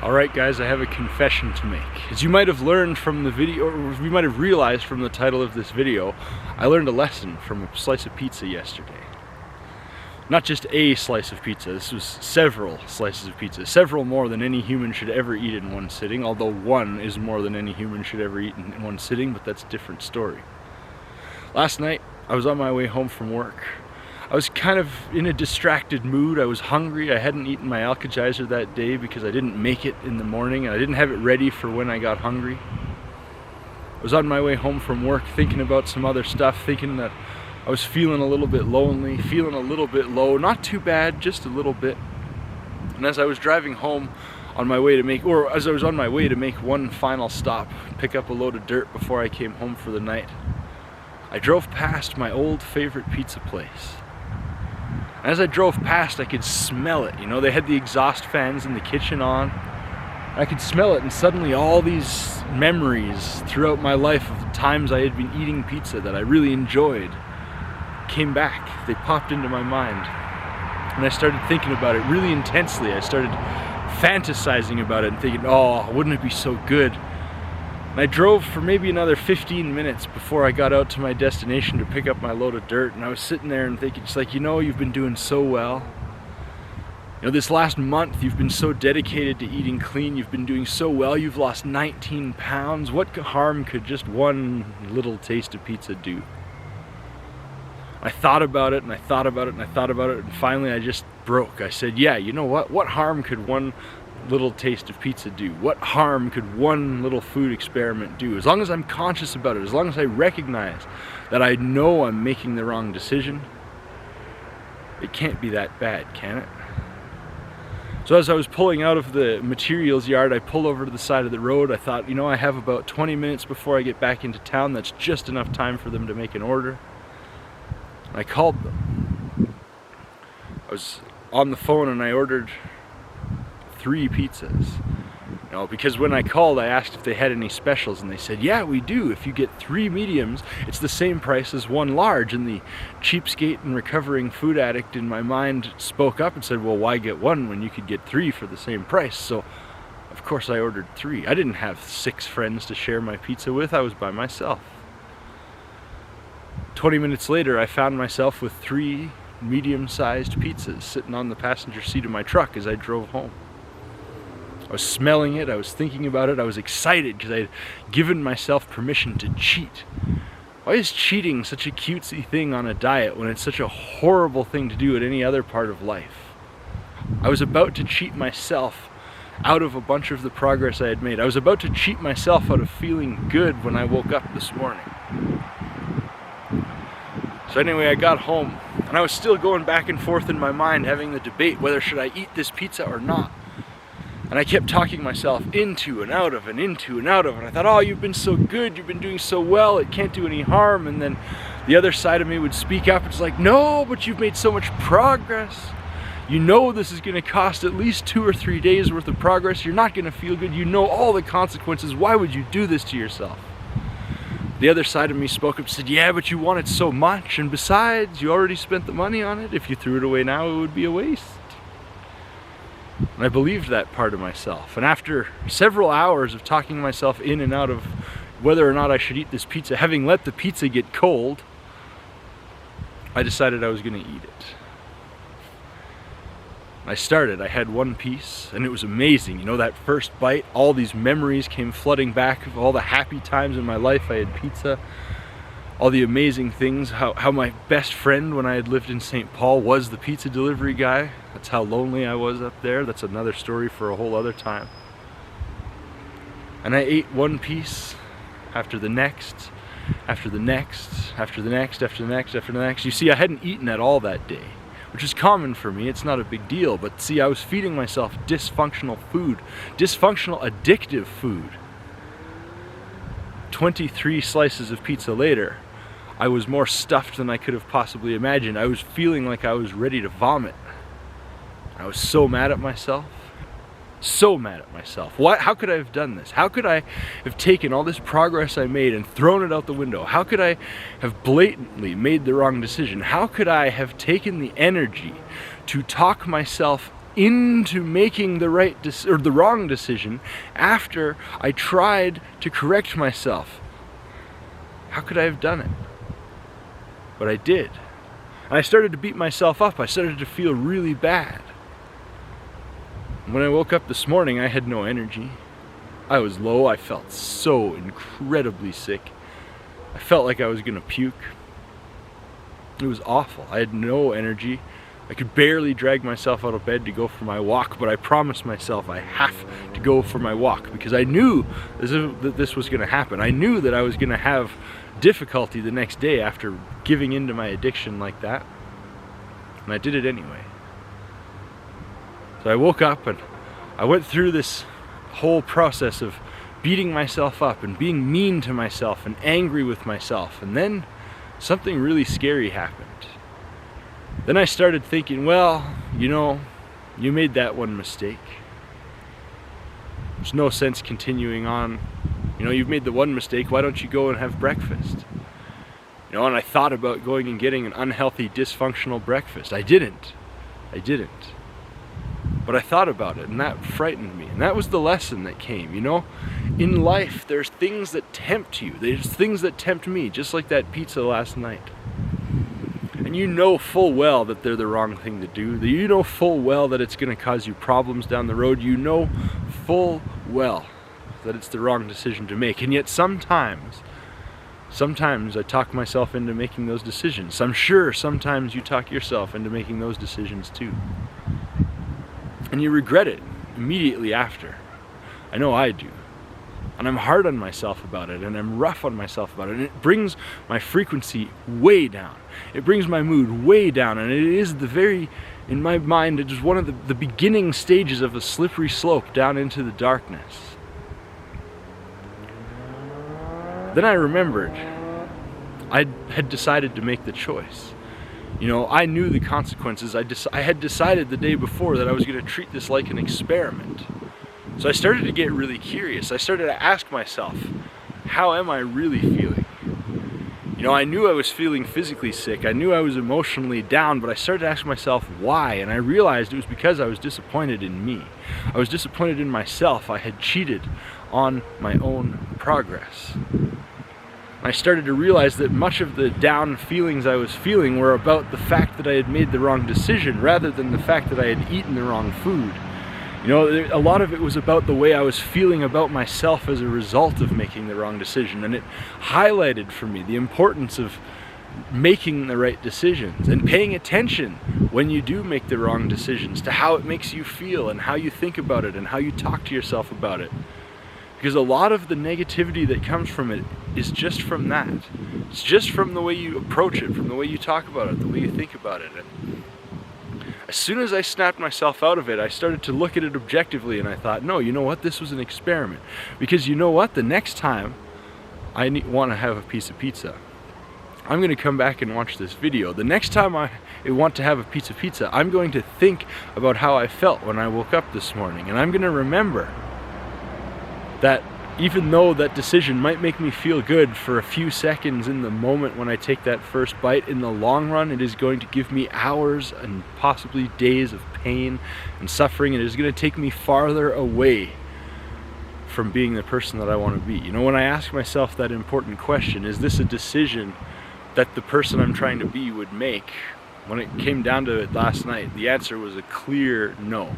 Alright guys, I have a confession to make. As you might have learned from the video, or you might have realized from the title of this video, I learned a lesson from a slice of pizza yesterday. Not just a slice of pizza, this was several slices of pizza. Several more than any human should ever eat in one sitting, although one is more than any human should ever eat in one sitting, but that's a different story. Last night, I was on my way home from work. I was kind of in a distracted mood. I was hungry. I hadn't eaten my Alka-Geyser that day because I didn't make it in the morning and I didn't have it ready for when I got hungry. I was on my way home from work thinking about some other stuff, thinking that I was feeling a little bit lonely, feeling a little bit low, not too bad, just a little bit. And as I was driving home on my way to make one final stop, pick up a load of dirt before I came home for the night, I drove past my old favorite pizza place. As I drove past, I could smell it. You know, they had the exhaust fans in the kitchen on. I could smell it, and suddenly all these memories throughout my life of the times I had been eating pizza that I really enjoyed came back. They popped into my mind. And I started thinking about it really intensely. I started fantasizing about it and thinking, oh, wouldn't it be so good? And I drove for maybe another 15 minutes before I got out to my destination to pick up my load of dirt, and I was sitting there and thinking, just like, you know, you've been doing so well. You know, this last month you've been so dedicated to eating clean, you've been doing so well, you've lost 19 pounds. What harm could just one little taste of pizza do? I thought about it and I thought about it and I thought about it, and finally I just broke. I said, yeah, you know what? What harm could one little taste of pizza do? What harm could one little food experiment do? As long as I'm conscious about it, as long as I recognize that I know I'm making the wrong decision, it can't be that bad, can it? So as I was pulling out of the materials yard, I pulled over to the side of the road. I thought, you know, I have about 20 minutes before I get back into town. That's just enough time for them to make an order. I called them. I was on the phone and I ordered 3 pizzas. You know, because when I called, I asked if they had any specials, and they said, yeah, we do. If you get 3 mediums, it's the same price as 1 large. And the cheapskate and recovering food addict in my mind spoke up and said, well, why get 1 when you could get 3 for the same price? So, of course, I ordered 3. I didn't have 6 friends to share my pizza with. I was by myself. 20 minutes later, I found myself with 3 medium-sized pizzas sitting on the passenger seat of my truck as I drove home. I was smelling it, I was thinking about it, I was excited because I had given myself permission to cheat. Why is cheating such a cutesy thing on a diet when it's such a horrible thing to do at any other part of life? I was about to cheat myself out of a bunch of the progress I had made. I was about to cheat myself out of feeling good when I woke up this morning. So anyway, I got home, and I was still going back and forth in my mind, having the debate whether should I eat this pizza or not. And I kept talking myself into and out of and into and out of, and I thought, oh, you've been so good, you've been doing so well, it can't do any harm. And then the other side of me would speak up. It's like, no, but you've made so much progress. You know this is going to cost at least 2 or 3 days worth of progress. You're not going to feel good. You know all the consequences. Why would you do this to yourself? The other side of me spoke up and said, yeah, but you want it so much, and besides, you already spent the money on it. If you threw it away now, it would be a waste. And I believed that part of myself. And after several hours of talking myself in and out of whether or not I should eat this pizza, having let the pizza get cold, I decided I was going to eat it. I started. I had 1 piece, and it was amazing. You know, that first bite, all these memories came flooding back of all the happy times in my life. I had pizza, all the amazing things, how my best friend when I had lived in St. Paul was the pizza delivery guy. That's how lonely I was up there. That's another story for a whole other time. And I ate 1 piece after the next, after the next, after the next, after the next, after the next. You see, I hadn't eaten at all that day, which is common for me. It's not a big deal. But see, I was feeding myself dysfunctional food, dysfunctional addictive food. 23 slices of pizza later, I was more stuffed than I could have possibly imagined. I was feeling like I was ready to vomit. I was so mad at myself. So mad at myself. How could I have done this? How could I have taken all this progress I made and thrown it out the window? How could I have blatantly made the wrong decision? How could I have taken the energy to talk myself into making the the wrong decision after I tried to correct myself. How could I have done it? But I did. And I started to beat myself up. I started to feel really bad. When I woke up this morning, I had no energy. I was low. I felt so incredibly sick. I felt like I was gonna puke. It was awful. I had no energy. I could barely drag myself out of bed to go for my walk, but I promised myself I have to go for my walk because I knew that this was gonna happen. I knew that I was gonna have difficulty the next day after giving in to my addiction like that. And I did it anyway. So I woke up and I went through this whole process of beating myself up and being mean to myself and angry with myself, and then something really scary happened. Then I started thinking, well, you made that one mistake. There's no sense continuing on. You've made the one mistake, why don't you go and have breakfast? And I thought about going and getting an unhealthy, dysfunctional breakfast. I didn't. But I thought about it, and that frightened me. And that was the lesson that came, In life, there's things that tempt you. There's things that tempt me, just like that pizza last night. And you know full well that they're the wrong thing to do. You know full well that it's going to cause you problems down the road. You know full well that it's the wrong decision to make. And yet sometimes I talk myself into making those decisions. I'm sure sometimes you talk yourself into making those decisions too. And you regret it immediately after. I know I do. And I'm hard on myself about it, and I'm rough on myself about it, and it brings my frequency way down. It brings my mood way down, and it is in my mind, it is one of the beginning stages of a slippery slope down into the darkness. Then I remembered I had decided to make the choice. I knew the consequences. I had decided the day before that I was going to treat this like an experiment. So I started to get really curious. I started to ask myself, how am I really feeling? I knew I was feeling physically sick. I knew I was emotionally down, but I started to ask myself why, and I realized it was because I was disappointed in me. I was disappointed in myself. I had cheated on my own progress. I started to realize that much of the down feelings I was feeling were about the fact that I had made the wrong decision rather than the fact that I had eaten the wrong food. A lot of it was about the way I was feeling about myself as a result of making the wrong decision, and it highlighted for me the importance of making the right decisions and paying attention when you do make the wrong decisions to how it makes you feel and how you think about it and how you talk to yourself about it. Because a lot of the negativity that comes from it is just from that. It's just from the way you approach it, from the way you talk about it, the way you think about it. And as soon as I snapped myself out of it, I started to look at it objectively, and I thought, no, you know what? This was an experiment. Because you know what? The next time I want to have a piece of pizza, I'm going to come back and watch this video. The next time I want to have a piece of pizza, I'm going to think about how I felt when I woke up this morning, and I'm going to remember that even though that decision might make me feel good for a few seconds in the moment when I take that first bite, in the long run it is going to give me hours and possibly days of pain and suffering, and it is going to take me farther away from being the person that I want to be. When I ask myself that important question, is this a decision that the person I'm trying to be would make? When it came down to it last night, the answer was a clear no.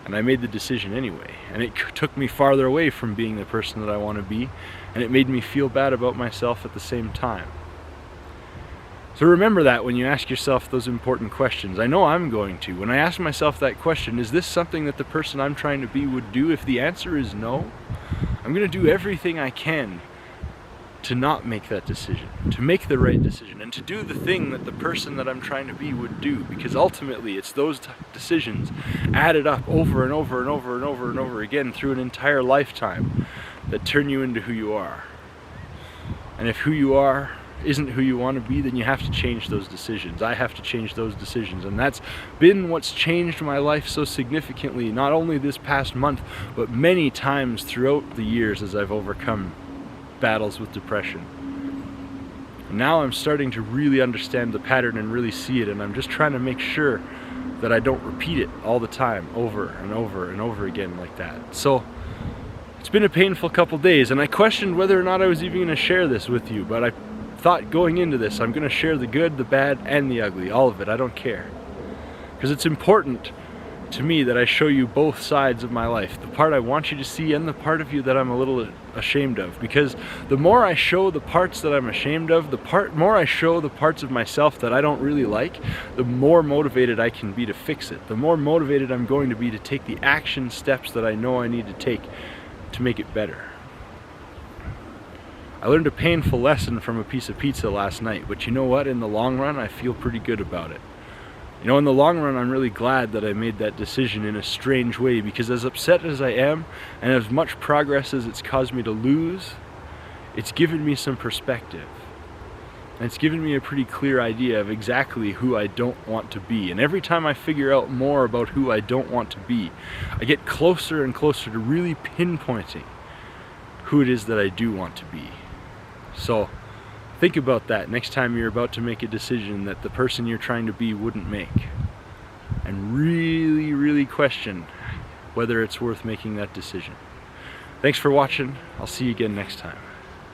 And I made the decision anyway, and it took me farther away from being the person that I want to be, and it made me feel bad about myself at the same time. So remember that when you ask yourself those important questions. I know I'm going to. When I ask myself that question, is this something that the person I'm trying to be would do? If the answer is no, I'm going to do everything I can to not make that decision, to make the right decision, and to do the thing that the person that I'm trying to be would do, because ultimately it's those decisions added up over and over and over and over and over again through an entire lifetime that turn you into who you are. And if who you are isn't who you want to be, then you have to change those decisions. I have to change those decisions, and that's been what's changed my life so significantly, not only this past month, but many times throughout the years as I've overcome battles with depression. Now I'm starting to really understand the pattern and really see it, and I'm just trying to make sure that I don't repeat it all the time, over and over and over again like that. So it's been a painful couple days, and I questioned whether or not I was even going to share this with you, but I thought going into this, I'm going to share the good, the bad, and the ugly, all of it. I don't care. Because it's important to me that I show you both sides of my life, the part I want you to see and the part of you that I'm a little ashamed of. Because the more I show the parts that I'm ashamed of, the more I show the parts of myself that I don't really like, the more motivated I can be to fix it. The more motivated I'm going to be to take the action steps that I know I need to take to make it better. I learned a painful lesson from a piece of pizza last night, but you know what? In the long run, I feel pretty good about it. You know, in the long run, I'm really glad that I made that decision in a strange way, because as upset as I am, and as much progress as it's caused me to lose, it's given me some perspective. And it's given me a pretty clear idea of exactly who I don't want to be. And every time I figure out more about who I don't want to be, I get closer and closer to really pinpointing who it is that I do want to be. So think about that next time you're about to make a decision that the person you're trying to be wouldn't make. And really, really question whether it's worth making that decision. Thanks for watching. I'll see you again next time.